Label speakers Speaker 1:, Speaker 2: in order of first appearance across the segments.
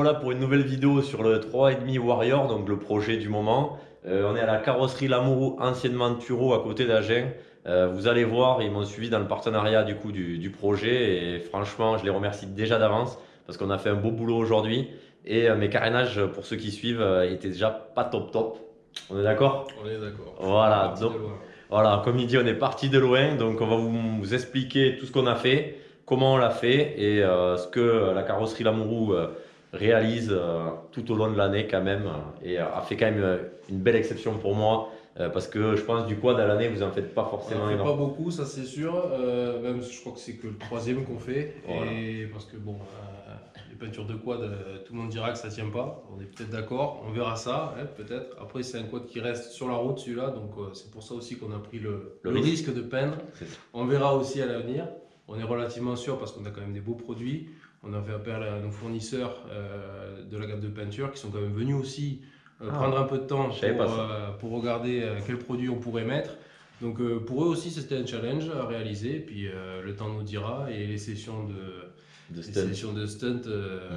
Speaker 1: revoilà pour une nouvelle vidéo sur le 3,5 Warrior, donc le projet du moment. On est à la carrosserie Lamoureux, anciennement Turo, à côté d'Agen. Vous allez voir, ils m'ont suivi dans le partenariat du coup du projet et franchement, je les remercie déjà d'avance parce qu'on a fait un beau boulot aujourd'hui et mes carénages, pour ceux qui suivent, étaient déjà pas top top. On est d'accord?
Speaker 2: On est d'accord.
Speaker 1: Voilà,
Speaker 2: Parti
Speaker 1: donc
Speaker 2: de loin.
Speaker 1: voilà, comme il dit, on est parti de loin, donc on va vous expliquer tout ce qu'on a fait, comment on l'a fait et ce que la carrosserie Lamoureux réalise tout au long de l'année quand même et a fait quand même une belle exception pour moi parce que je pense du quad à l'année vous en faites pas
Speaker 2: On
Speaker 1: forcément
Speaker 2: n'en fait pas
Speaker 1: énorme.
Speaker 2: beaucoup, ça c'est sûr. Même je crois que c'est que le troisième qu'on fait.
Speaker 1: Voilà.
Speaker 2: Et parce que bon, les peintures de quad, tout le monde dira que ça tient pas. On est peut-être d'accord, on verra ça, hein, peut-être. Après, c'est un quad qui reste sur la route celui-là, donc c'est pour ça aussi qu'on a pris le risque de peindre.
Speaker 1: C'est ça.
Speaker 2: On verra aussi à l'avenir. On est relativement sûr parce qu'on a quand même des beaux produits. On a fait appel à nos fournisseurs de la gamme de peinture qui sont quand même venus aussi prendre un peu de temps
Speaker 1: je savais pas ça.
Speaker 2: pour regarder quels produits on pourrait mettre. Donc pour eux aussi c'était un challenge à réaliser, puis le temps nous dira et les sessions
Speaker 1: De
Speaker 2: les
Speaker 1: stunt.
Speaker 2: sessions de stunt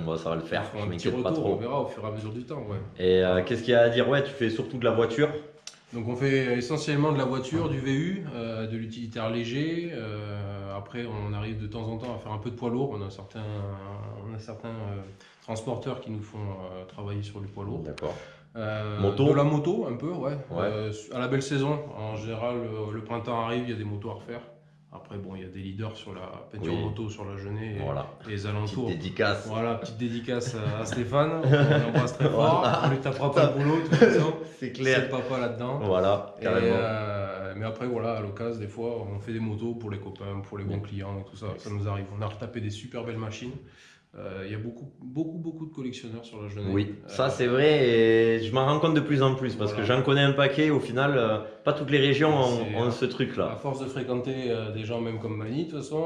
Speaker 1: Bon, ça va le faire,
Speaker 2: feront
Speaker 1: je
Speaker 2: un petit
Speaker 1: m'inquiète pas
Speaker 2: retour, on
Speaker 1: trop.
Speaker 2: verra au fur et à mesure du temps. Ouais.
Speaker 1: Et qu'est-ce qu'il y a à dire? Ouais, tu fais surtout de la voiture.
Speaker 2: Donc on fait essentiellement de la voiture, du VU, de l'utilitaire léger. Après on arrive de temps en temps à faire un peu de poids lourd. On a certains transporteurs qui nous font travailler sur du poids lourd.
Speaker 1: D'accord. Moto?
Speaker 2: De la moto un peu, ouais.
Speaker 1: Ouais.
Speaker 2: À la belle saison, en général, le printemps arrive, il y a des motos à refaire. Après, bon, il y a des leaders sur la peinture
Speaker 1: Oui.
Speaker 2: moto sur la Genée
Speaker 1: Voilà.
Speaker 2: et les
Speaker 1: Petite
Speaker 2: alentours.
Speaker 1: dédicace.
Speaker 2: Voilà, petite dédicace à Stéphane, on l'embrasse très fort.
Speaker 1: Voilà.
Speaker 2: On lui tapera pas le boulot de toute façon.
Speaker 1: C'est
Speaker 2: C'est
Speaker 1: clair.
Speaker 2: le papa là-dedans.
Speaker 1: Voilà,
Speaker 2: Et,
Speaker 1: carrément.
Speaker 2: mais après, voilà, à l'occasion, des fois, on fait des motos pour les copains, pour les bons clients et tout ça. Ça nous arrive. On a retapé des super belles machines. Il y a beaucoup de collectionneurs sur la Genève.
Speaker 1: Oui, ça c'est vrai et je m'en rends compte de plus en plus parce que
Speaker 2: Voilà.
Speaker 1: j'en connais un paquet. Au final, pas toutes les régions
Speaker 2: C'est,
Speaker 1: ont ce
Speaker 2: À
Speaker 1: truc-là.
Speaker 2: force de fréquenter des gens même comme Mani, de toute façon,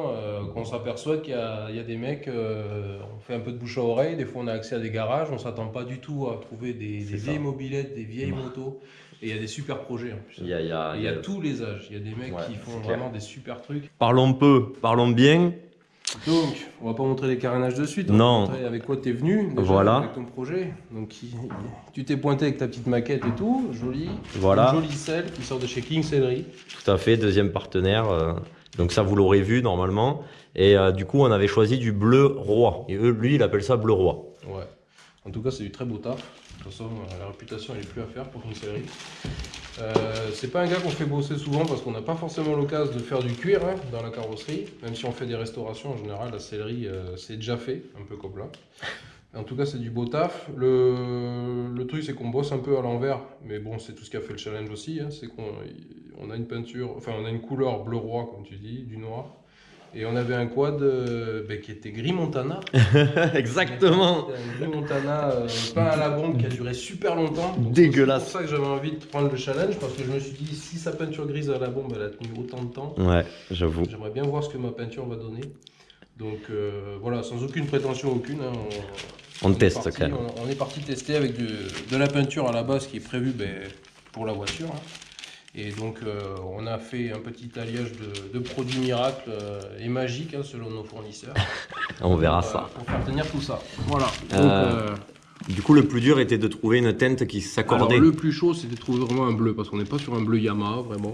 Speaker 2: qu'on s'aperçoit qu'il y a des mecs, on fait un peu de bouche à oreille, des fois on a accès à des garages, on s'attend pas du tout à trouver des
Speaker 1: C'est ça.
Speaker 2: vieilles mobilettes, des vieilles motos, et il y a des super projets en plus.
Speaker 1: Il y a, il y a-
Speaker 2: Et il y a tous les âges, il y a des mecs
Speaker 1: Ouais,
Speaker 2: qui font
Speaker 1: c'est clair.
Speaker 2: vraiment des super trucs.
Speaker 1: Parlons peu, parlons bien.
Speaker 2: Donc, on va pas montrer les carénages de suite, on
Speaker 1: Non.
Speaker 2: va montrer avec quoi tu es venu déjà,
Speaker 1: Voilà.
Speaker 2: avec ton projet. Donc, tu t'es pointé avec ta petite maquette et tout, jolie.
Speaker 1: Voilà.
Speaker 2: Une jolie selle qui sort de chez King Sellerie.
Speaker 1: Tout à fait, deuxième partenaire. Donc ça, vous l'aurez vu normalement. Et du coup, on avait choisi du bleu roi. Et lui, il appelle ça bleu roi.
Speaker 2: Ouais. En tout cas, c'est du très beau taf. De toute façon, la réputation, elle est plus à faire pour une sellerie. C'est pas un gars qu'on fait bosser souvent parce qu'on n'a pas forcément l'occasion de faire du cuir hein, dans la carrosserie. Même si on fait des restaurations, en général, la sellerie, c'est déjà fait, un peu comme là. En tout cas, c'est du beau taf. Le truc, c'est qu'on bosse un peu à l'envers. Mais bon, c'est tout ce qui a fait le challenge aussi. Hein, c'est qu'on a une peinture, enfin, on a une couleur bleu roi, comme tu dis, du noir. Et on avait un quad qui était gris Montana.
Speaker 1: Exactement.
Speaker 2: C'était un gris Montana peint à la bombe qui a duré super longtemps. Donc
Speaker 1: Dégueulasse.
Speaker 2: c'est pour ça que j'avais envie de prendre le challenge parce que je me suis dit si sa peinture grise à la bombe elle a tenu autant de temps,
Speaker 1: Ouais, j'avoue.
Speaker 2: j'aimerais bien voir ce que ma peinture va donner. Donc voilà, sans aucune prétention aucune. Hein,
Speaker 1: On
Speaker 2: est
Speaker 1: teste
Speaker 2: parti,
Speaker 1: quand même.
Speaker 2: on est parti tester avec de la peinture à la base qui est prévue pour la voiture. Hein. Et donc on a fait un petit alliage de produits miracles et magiques hein, selon nos fournisseurs.
Speaker 1: On verra ça.
Speaker 2: Pour faire tenir tout ça. Voilà. Donc,
Speaker 1: Du coup, le plus dur était de trouver une teinte qui
Speaker 2: alors
Speaker 1: s'accordait.
Speaker 2: le plus chaud c'était de trouver vraiment un bleu parce qu'on n'est pas sur un bleu Yamaha vraiment.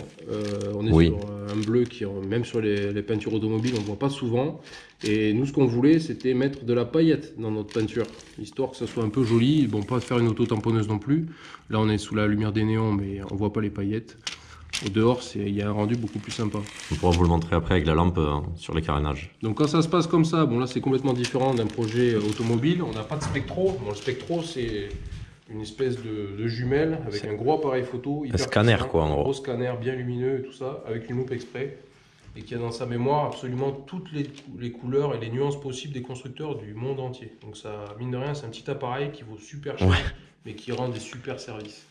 Speaker 2: On est
Speaker 1: Oui.
Speaker 2: sur un bleu qui même sur les peintures automobiles on ne voit pas souvent. Et nous ce qu'on voulait c'était mettre de la paillette dans notre peinture. Histoire que ça soit un peu joli. Bon pas faire une auto tamponneuse non plus. Là on est sous la lumière des néons mais on voit pas les paillettes. Au dehors, il y a un rendu beaucoup plus sympa.
Speaker 1: On pourra vous le montrer après avec la lampe sur les carénages.
Speaker 2: Donc quand ça se passe comme ça, bon là c'est complètement différent d'un projet automobile. On n'a pas de spectro. Bon, le spectro c'est une espèce de jumelle avec un gros appareil photo. Hyper
Speaker 1: scanner,
Speaker 2: puissant,
Speaker 1: quoi, en gros.
Speaker 2: Un gros scanner bien lumineux et tout ça, avec une loupe exprès. Et qui a dans sa mémoire absolument toutes les couleurs et les nuances possibles des constructeurs du monde entier. Donc ça, mine de rien, c'est un petit appareil qui vaut super cher,
Speaker 1: Ouais.
Speaker 2: mais qui rend des super services.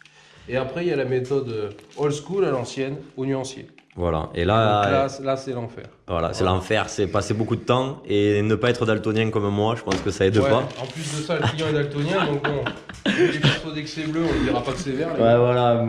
Speaker 2: Et après, il y a la méthode old school à l'ancienne, au nuancier.
Speaker 1: Voilà. Et
Speaker 2: Donc
Speaker 1: là,
Speaker 2: là c'est l'enfer.
Speaker 1: voilà, c'est l'enfer, c'est passer beaucoup de temps et ne pas être daltonien comme moi, je pense que ça aide
Speaker 2: Ouais,
Speaker 1: pas.
Speaker 2: en plus de ça, le client est daltonien, donc bon, il est persuadé que c'est bleu, on ne dira pas que c'est vert. les
Speaker 1: Ouais,
Speaker 2: gars.
Speaker 1: voilà,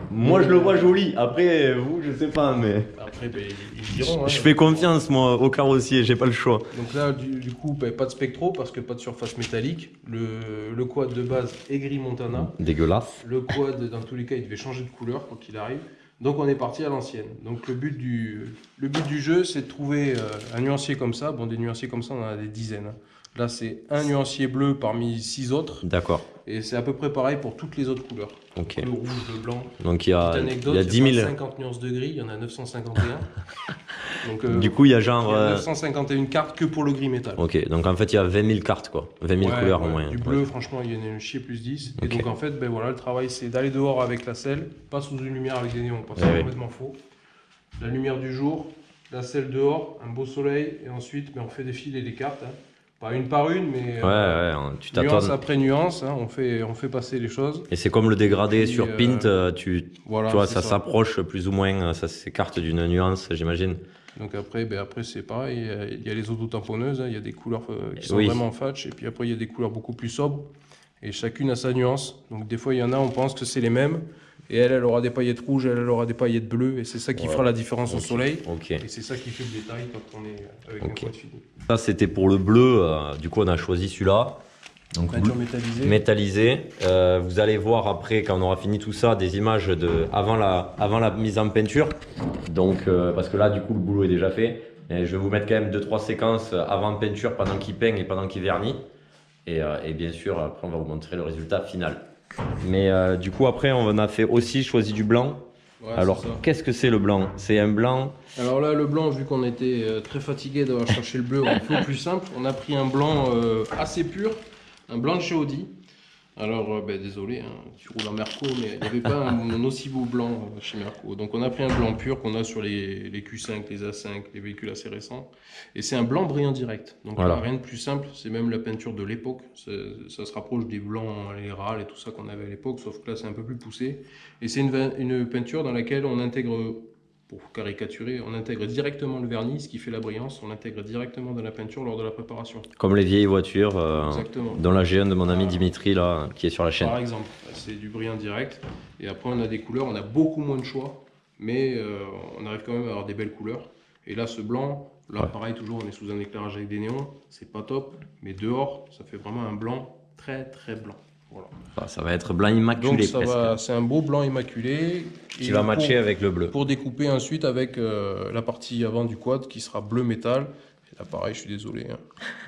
Speaker 1: moi je le vois joli. Après, vous, je sais pas, mais
Speaker 2: Après, ben, ils diront.
Speaker 1: je fais confiance, moi, au carrossier, j'ai pas le choix.
Speaker 2: Donc là, du coup, ben, pas de spectro parce que pas de surface métallique. Le quad de base est gris Montana.
Speaker 1: Dégueulasse.
Speaker 2: Le quad, dans tous les cas, il devait changer de couleur quoi qu'il arrive. Donc on est parti à l'ancienne. Donc le but du jeu, c'est de trouver un nuancier comme ça. Bon, des nuanciers comme ça, on en a des dizaines, hein. Là, c'est un nuancier bleu parmi 6 autres.
Speaker 1: D'accord.
Speaker 2: Et c'est à peu près pareil pour toutes les autres couleurs.
Speaker 1: Ok.
Speaker 2: Le rouge, le blanc.
Speaker 1: Donc il y a,
Speaker 2: Petite
Speaker 1: il
Speaker 2: anecdote,
Speaker 1: y a 10 000.
Speaker 2: pas 50 nuances de gris, il y en a 951. Donc,
Speaker 1: Du coup, il y a
Speaker 2: il y
Speaker 1: genre.
Speaker 2: a 951 cartes que pour le gris métal.
Speaker 1: Ok, donc en fait, il y a 20 000 cartes, quoi. 20 000
Speaker 2: Ouais,
Speaker 1: couleurs au
Speaker 2: ouais,
Speaker 1: moins.
Speaker 2: du bleu, franchement, il y en a une chier plus 10. Et
Speaker 1: Ok.
Speaker 2: donc, en fait, ben voilà, le travail, c'est d'aller dehors avec la selle, pas sous une lumière avec des néons, parce que
Speaker 1: Ouais,
Speaker 2: c'est
Speaker 1: ouais.
Speaker 2: complètement faux. La lumière du jour, la selle dehors, un beau soleil, et ensuite, ben, on fait défiler les cartes, hein. Pas une par une, mais
Speaker 1: Ouais, tu
Speaker 2: nuance
Speaker 1: t'attends.
Speaker 2: après nuance, hein, on fait passer les choses.
Speaker 1: Et c'est comme le dégradé
Speaker 2: Et
Speaker 1: sur
Speaker 2: puis,
Speaker 1: Paint,
Speaker 2: Voilà,
Speaker 1: tu vois,
Speaker 2: c'est
Speaker 1: ça s'approche plus ou moins, ça s'écarte d'une nuance, j'imagine.
Speaker 2: Donc après, c'est pareil, il y a les autotamponneuses, hein, il y a des couleurs qui sont
Speaker 1: Oui.
Speaker 2: vraiment fatch, et puis après il y a des couleurs beaucoup plus sobres, et chacune a sa nuance. Donc des fois il y en a, on pense que c'est les mêmes, et elle aura des paillettes rouges, elle aura des paillettes bleues, et c'est ça qui
Speaker 1: Ouais.
Speaker 2: fera la différence au
Speaker 1: Ok.
Speaker 2: soleil,
Speaker 1: Ok.
Speaker 2: et c'est ça qui fait le détail quand on est avec
Speaker 1: Ok.
Speaker 2: un quad fini.
Speaker 1: Ça, c'était pour le bleu, du coup, on a choisi celui-là. Donc,
Speaker 2: Peinture métallisée.
Speaker 1: métallisé. Vous allez voir après, quand on aura fini tout ça, des images avant la mise en peinture. Donc, parce que là, du coup, le boulot est déjà fait. Et je vais vous mettre quand même 2-3 séquences avant peinture, pendant qu'il peint et pendant qu'il vernit. Et bien sûr, après, on va vous montrer le résultat final. Mais du coup, après, on a fait aussi choisi du blanc.
Speaker 2: Ouais,
Speaker 1: Alors,
Speaker 2: c'est ça.
Speaker 1: qu'est-ce que c'est le blanc? C'est un blanc.
Speaker 2: Alors là, le blanc, vu qu'on était très fatigué d'avoir cherché le bleu, on fait au plus simple. On a pris un blanc assez pur, un blanc de chez Audi. Alors, désolé, hein, tu roules en Merco, mais il n'y avait pas un aussi beau blanc chez Merco. Donc on a pris un blanc pur qu'on a sur les Q5, les A5, les véhicules assez récents. Et c'est un blanc brillant direct. Donc
Speaker 1: Voilà.
Speaker 2: là, rien de plus simple, c'est même la peinture de l'époque. Ça se rapproche des blancs, les râles et tout ça qu'on avait à l'époque, sauf que là c'est un peu plus poussé. Et c'est une peinture dans laquelle on intègre, pour caricaturer, on intègre directement le vernis, ce qui fait la brillance, on l'intègre directement dans la peinture lors de la préparation.
Speaker 1: Comme les vieilles voitures,
Speaker 2: Exactement.
Speaker 1: dont la G1 de mon ami
Speaker 2: Voilà.
Speaker 1: Dimitri, là, qui est sur la chaîne.
Speaker 2: Par exemple, c'est du brillant direct. Et après, on a des couleurs, on a beaucoup moins de choix, mais on arrive quand même à avoir des belles couleurs. Et là, ce blanc, là,
Speaker 1: Ouais.
Speaker 2: pareil, toujours, on est sous un éclairage avec des néons, c'est pas top, mais dehors, ça fait vraiment un blanc très très blanc. Voilà.
Speaker 1: Enfin, ça va être blanc immaculé
Speaker 2: Donc, ça
Speaker 1: presque.
Speaker 2: va, c'est un beau blanc immaculé.
Speaker 1: Qui
Speaker 2: Et
Speaker 1: va matcher avec le bleu.
Speaker 2: pour découper ensuite avec la partie avant du quad qui sera bleu métal. Et là, pareil, je suis désolé, hein,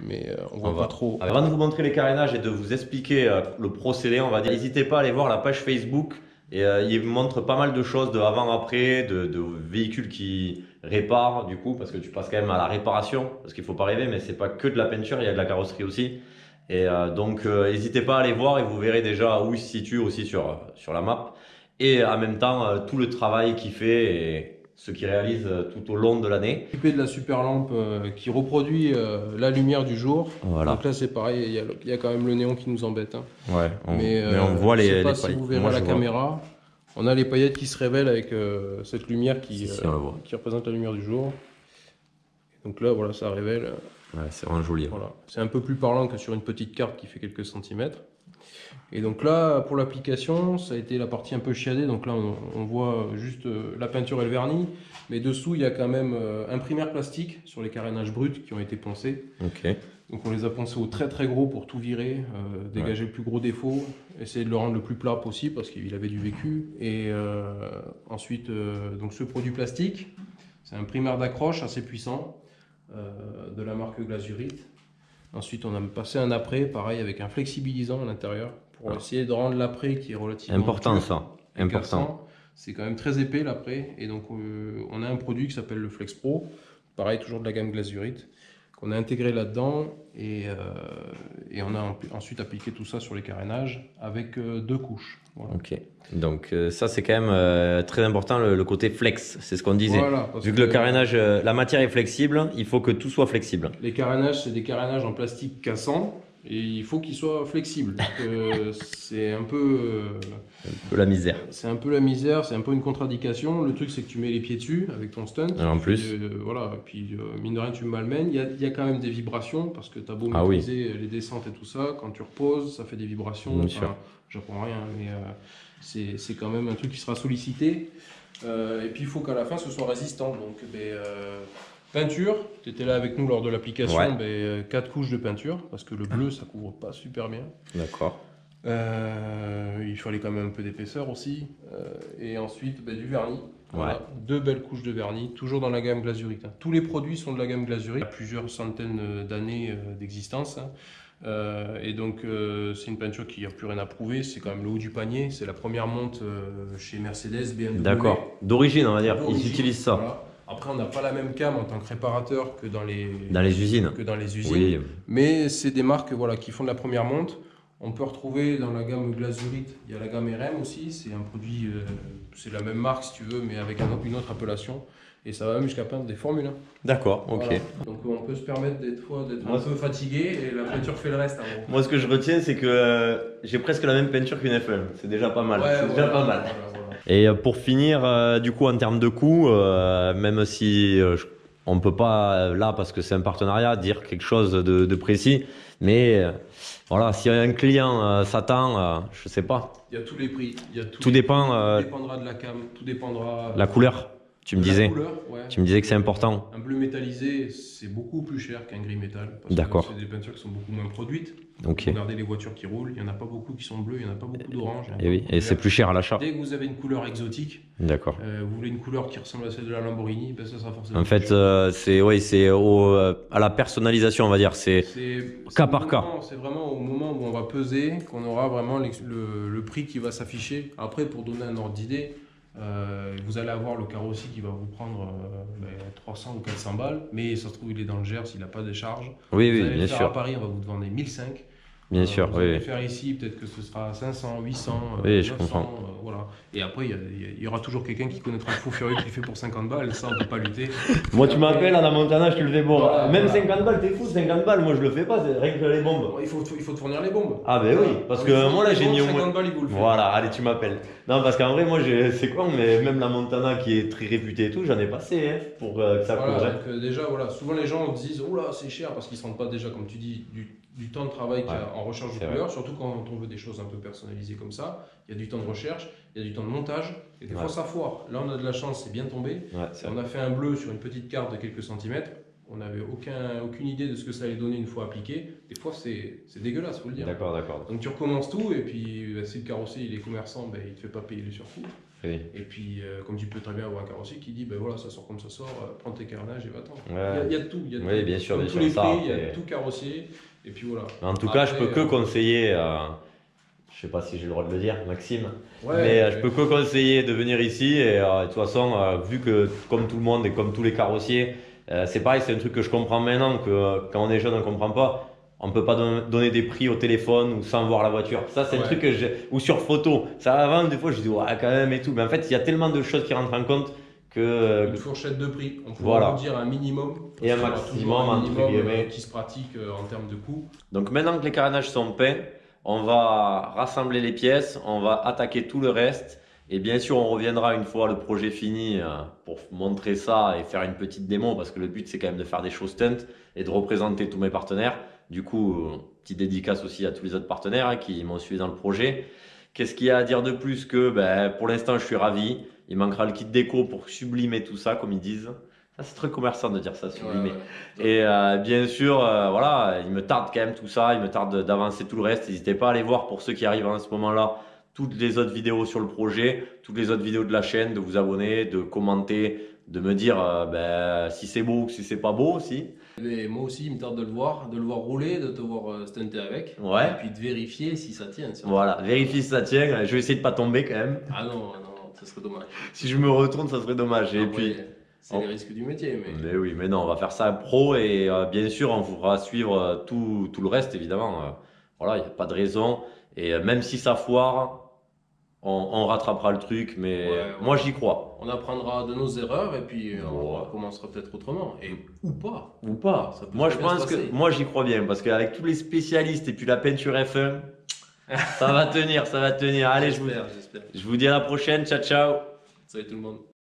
Speaker 2: mais on voit pas trop.
Speaker 1: Avant de vous montrer les carénages et de vous expliquer le procédé, on va dire, n'hésitez pas à aller voir la page Facebook. Et il montre pas mal de choses de avant-après, de véhicules qui réparent du coup, parce que tu passes quand même à la réparation, parce qu'il faut pas rêver, mais c'est pas que de la peinture, il y a de la carrosserie aussi. Et donc n'hésitez pas à aller voir et vous verrez déjà où il se situe aussi sur la map. Et en même temps, tout le travail qu'il fait et ce qu'il réalise tout au long de l'année.
Speaker 2: Équipé de la super lampe qui reproduit la lumière du jour.
Speaker 1: Voilà.
Speaker 2: Donc là, c'est pareil, il y a quand même le néon qui nous embête, hein.
Speaker 1: Ouais,
Speaker 2: Mais
Speaker 1: on voit
Speaker 2: je sais
Speaker 1: les
Speaker 2: pas si
Speaker 1: paillettes.
Speaker 2: vous verrez
Speaker 1: Moi,
Speaker 2: à la
Speaker 1: je vois.
Speaker 2: caméra. On a les paillettes qui se révèlent avec cette lumière
Speaker 1: Si, on le voit.
Speaker 2: qui représente la lumière du jour. Donc là, voilà, ça révèle.
Speaker 1: Ouais, c'est vraiment joli.
Speaker 2: Voilà. C'est un peu plus parlant que sur une petite carte qui fait quelques centimètres. Et donc là, pour l'application, ça a été la partie un peu chiadée. Donc là, on voit juste la peinture et le vernis. Mais dessous, il y a quand même un primaire plastique sur les carénages bruts qui ont été poncés.
Speaker 1: Ok.
Speaker 2: Donc on les a poncés au très très gros pour tout virer, dégager le plus gros défaut, essayer de le rendre le plus plat possible parce qu'il avait du vécu. Et ensuite, donc ce produit plastique, c'est un primaire d'accroche assez puissant de la marque Glazurite. Ensuite, on a passé un apprêt, pareil, avec un flexibilisant à l'intérieur pour essayer de rendre l'apprêt qui est relativement
Speaker 1: Important
Speaker 2: dur
Speaker 1: ça.
Speaker 2: et
Speaker 1: Important.
Speaker 2: cassant. C'est quand même très épais l'apprêt. Et donc, on a un produit qui s'appelle le Flex Pro, pareil, toujours de la gamme Glazurite, qu'on a intégré là-dedans. Et on a ensuite appliqué tout ça sur les carénages avec 2 couches. Voilà.
Speaker 1: Ok. Donc ça c'est quand même très important le côté flex, c'est ce qu'on disait.
Speaker 2: Voilà, parce
Speaker 1: Vu que le carénage, la matière est flexible, il faut que tout soit flexible.
Speaker 2: Les carénages, c'est des carénages en plastique cassant. et il faut qu'il soit flexible. C'est un peu,
Speaker 1: La misère.
Speaker 2: c'est un peu la misère, c'est un peu une contre-indication. Le truc, c'est que tu mets les pieds dessus avec ton stunt.
Speaker 1: En plus.
Speaker 2: Voilà, puis mine de rien, tu me malmènes. Il y a quand même des vibrations parce que tu as beau
Speaker 1: Ah oui.
Speaker 2: maîtriser les descentes et tout ça. Quand tu reposes, ça fait des vibrations.
Speaker 1: Bien
Speaker 2: Enfin,
Speaker 1: sûr.
Speaker 2: j'apprends rien, mais c'est quand même un truc qui sera sollicité. Et puis il faut qu'à la fin ce soit résistant. Donc peinture, tu étais là avec nous lors de l'application,
Speaker 1: Ouais.
Speaker 2: 4 couches de peinture, parce que le bleu ça couvre pas super bien.
Speaker 1: D'accord.
Speaker 2: Il fallait quand même un peu d'épaisseur aussi. Et ensuite du vernis. Voilà,
Speaker 1: Ouais.
Speaker 2: 2 belles couches de vernis, toujours dans la gamme Glazurite, hein. Tous les produits sont de la gamme Glazurite, il y a plusieurs centaines d'années d'existence, hein. Et donc c'est une peinture qui n'a plus rien à prouver, c'est quand même le haut du panier, c'est la première monte chez Mercedes, BMW.
Speaker 1: D'accord. D'origine, on va dire. Ils
Speaker 2: D'origine,
Speaker 1: utilisent ça.
Speaker 2: voilà. Après on n'a pas la même cam en tant que réparateur que
Speaker 1: Dans les usines. Oui.
Speaker 2: mais c'est des marques voilà, qui font de la première monte. On peut retrouver dans la gamme Glazurite, il y a la gamme RM aussi, c'est un produit, c'est la même marque si tu veux, mais avec une autre appellation. Et ça va même jusqu'à peindre des Formule 1.
Speaker 1: D'accord, ok.
Speaker 2: Voilà. Donc on peut se permettre d'être un peu fatigué et la peinture fait le reste. En gros.
Speaker 1: Moi, ce que je retiens, c'est que j'ai presque la même peinture qu'une F1. C'est déjà pas mal.
Speaker 2: Ouais,
Speaker 1: C'est
Speaker 2: voilà,
Speaker 1: déjà pas mal.
Speaker 2: voilà.
Speaker 1: Et pour finir, du coup, en termes de coûts, même si on ne peut pas, là, parce que c'est un partenariat, dire quelque chose de précis, mais voilà, si un client s'attend, je sais pas.
Speaker 2: Il y a tous les prix. Il y a
Speaker 1: Tout dépend.
Speaker 2: Tout dépendra de la cam, tout dépendra.
Speaker 1: La couleur, tu me disais.
Speaker 2: La couleur, ouais.
Speaker 1: Tu me disais que c'est important.
Speaker 2: Un bleu métallisé, c'est beaucoup plus cher qu'un gris métal.
Speaker 1: D'accord.
Speaker 2: C'est des peintures qui sont beaucoup moins produites.
Speaker 1: Ok.
Speaker 2: Regardez les voitures qui roulent, il n'y en a pas beaucoup qui sont bleues, il n'y en a pas beaucoup d'orange.
Speaker 1: Et oui, et c'est plus cher à l'achat.
Speaker 2: Dès que vous avez une couleur exotique,
Speaker 1: D'accord.
Speaker 2: vous voulez une couleur qui ressemble à celle de la Lamborghini, ben ça sera forcément.
Speaker 1: En fait, c'est à la personnalisation, on va dire. C'est cas par cas.
Speaker 2: C'est vraiment au moment où on va peser qu'on aura vraiment le prix qui va s'afficher. Après, pour donner un ordre d'idée, vous allez avoir le carrossier qui va vous prendre 300 ou 400 balles, mais ça se trouve il est dans le Gers, il n'a pas de charge.
Speaker 1: Oui,
Speaker 2: Vous
Speaker 1: oui,
Speaker 2: allez
Speaker 1: bien
Speaker 2: le faire
Speaker 1: sûr.
Speaker 2: à Paris, on va vous demander 1005.
Speaker 1: Bien sûr,
Speaker 2: vous
Speaker 1: oui,
Speaker 2: allez
Speaker 1: oui.
Speaker 2: le faire ici, peut-être que ce sera 500, 800,
Speaker 1: Oui,
Speaker 2: 900,
Speaker 1: je comprends.
Speaker 2: voilà. Et après, il y aura toujours quelqu'un qui connaîtra le fou furieux qui fait pour 50 balles, ça on peut pas lutter.
Speaker 1: Moi, tu m'appelles à la Montana, je te le fais bon.
Speaker 2: Voilà,
Speaker 1: Même
Speaker 2: voilà.
Speaker 1: 50 balles, t'es fou, 50 balles, moi je le fais pas, c'est rien que les bombes.
Speaker 2: Il faut te fournir les bombes.
Speaker 1: Ah, ben oui, parce que moi là j'ai mis au
Speaker 2: 50
Speaker 1: moins.
Speaker 2: balles, il vous le fait.
Speaker 1: Voilà, allez, tu m'appelles. Non, parce qu'en vrai, moi, c'est quoi, mais même la Montana qui est très réputée et tout, j'en ai passé hein, pour que ça
Speaker 2: Voilà,
Speaker 1: couvre.
Speaker 2: donc, déjà, voilà, souvent les gens disent oh là c'est cher parce qu'ils ne se rendent pas déjà, comme tu dis, du temps de travail qu'il y a en recherche de
Speaker 1: c'est
Speaker 2: couleurs, surtout quand on veut des choses un peu personnalisées comme ça. Il y a du temps de recherche, il y a du temps de montage, et des fois ça foire. Là, on a de la chance, c'est bien tombé.
Speaker 1: Ouais, c'est
Speaker 2: On a fait un bleu sur une petite carte de quelques centimètres. On n'avait aucune idée de ce que ça allait donner une fois appliqué. Des fois, c'est dégueulasse, faut le dire.
Speaker 1: D'accord, d'accord.
Speaker 2: Donc tu recommences tout, et puis si le carrossier il est commerçant, il ne te fait pas payer les surcoûts.
Speaker 1: Oui.
Speaker 2: Et puis, comme tu peux très bien avoir un carrossier qui dit, ben voilà, ça sort comme ça sort, prends tes carnages et va-t'en.
Speaker 1: Ouais.
Speaker 2: Il y a de tout. Il y a de
Speaker 1: Oui,
Speaker 2: tout.
Speaker 1: bien sûr,
Speaker 2: Dans
Speaker 1: bien
Speaker 2: tous
Speaker 1: sûr,
Speaker 2: les
Speaker 1: ça,
Speaker 2: prix, il y
Speaker 1: après-
Speaker 2: a tout carrossier. Et puis voilà.
Speaker 1: En tout cas, je peux
Speaker 2: Après,
Speaker 1: que conseiller, je sais pas si j'ai le droit de le dire, Maxime,
Speaker 2: ouais,
Speaker 1: mais je peux que conseiller de venir ici. Et de toute façon, vu que comme tout le monde et comme tous les carrossiers, c'est pareil, c'est un truc que je comprends maintenant, que quand on est jeune, on comprend pas. On peut pas donner des prix au téléphone ou sans voir la voiture. Ça, c'est un
Speaker 2: Ouais.
Speaker 1: truc que j'ai. Ou sur photo. Ça, avant, des fois, je dis, ouais, quand même et tout. Mais en fait, il y a tellement de choses qui rentrent en compte que.
Speaker 2: Une fourchette de prix. On pourrait
Speaker 1: Voilà.
Speaker 2: vous dire un minimum.
Speaker 1: Et un
Speaker 2: parce qu'il y aura
Speaker 1: maximum,
Speaker 2: toujours un
Speaker 1: entre
Speaker 2: minimum
Speaker 1: guillemets.
Speaker 2: qui se pratique en termes de coût.
Speaker 1: Donc maintenant que les carénages sont peints, on va rassembler les pièces, on va attaquer tout le reste. Et bien sûr, on reviendra une fois le projet fini pour montrer ça et faire une petite démo parce que le but c'est quand même de faire des choses stunt et de représenter tous mes partenaires. Du coup, petite dédicace aussi à tous les autres partenaires qui m'ont suivi dans le projet. Qu'est-ce qu'il y a à dire de plus que pour l'instant je suis ravi. Il manquera le kit déco pour sublimer tout ça comme ils disent. Ça c'est très commerçant de dire ça, sublimer.
Speaker 2: Ouais.
Speaker 1: Et bien sûr, voilà, il me tarde quand même tout ça, il me tarde d'avancer tout le reste. N'hésitez pas à aller voir pour ceux qui arrivent en ce moment-là toutes les autres vidéos sur le projet, toutes les autres vidéos de la chaîne, de vous abonner, de commenter, de me dire si c'est beau ou si c'est pas beau aussi.
Speaker 2: Mais moi aussi, il me tarde de le voir rouler, de te voir stunter avec.
Speaker 1: Ouais.
Speaker 2: Et puis de vérifier si ça tient.
Speaker 1: Voilà, vérifie si ça tient. Je vais essayer de pas tomber quand même.
Speaker 2: Ah non, ça serait dommage.
Speaker 1: Si je me retourne, ça serait dommage. Et
Speaker 2: Après,
Speaker 1: puis,
Speaker 2: c'est les risques du métier.
Speaker 1: mais oui, mais non, on va faire ça pro et bien sûr, on vous fera suivre tout le reste évidemment. Voilà, il n'y a pas de raison. Et même si ça foire, on rattrapera le truc, mais
Speaker 2: Ouais,
Speaker 1: moi
Speaker 2: voilà.
Speaker 1: j'y crois.
Speaker 2: On apprendra de nos erreurs et puis on
Speaker 1: Ouais.
Speaker 2: recommencera peut-être autrement. Et ou pas.
Speaker 1: Ou pas.
Speaker 2: Ça peut
Speaker 1: Moi
Speaker 2: très
Speaker 1: je
Speaker 2: bien se
Speaker 1: pense que
Speaker 2: passer.
Speaker 1: moi j'y crois bien parce qu'avec tous les spécialistes et puis la peinture F1, ça va tenir, ça va tenir. Allez,
Speaker 2: J'espère, j'espère.
Speaker 1: je vous dis à la prochaine. Ciao, ciao.
Speaker 2: Salut tout le monde.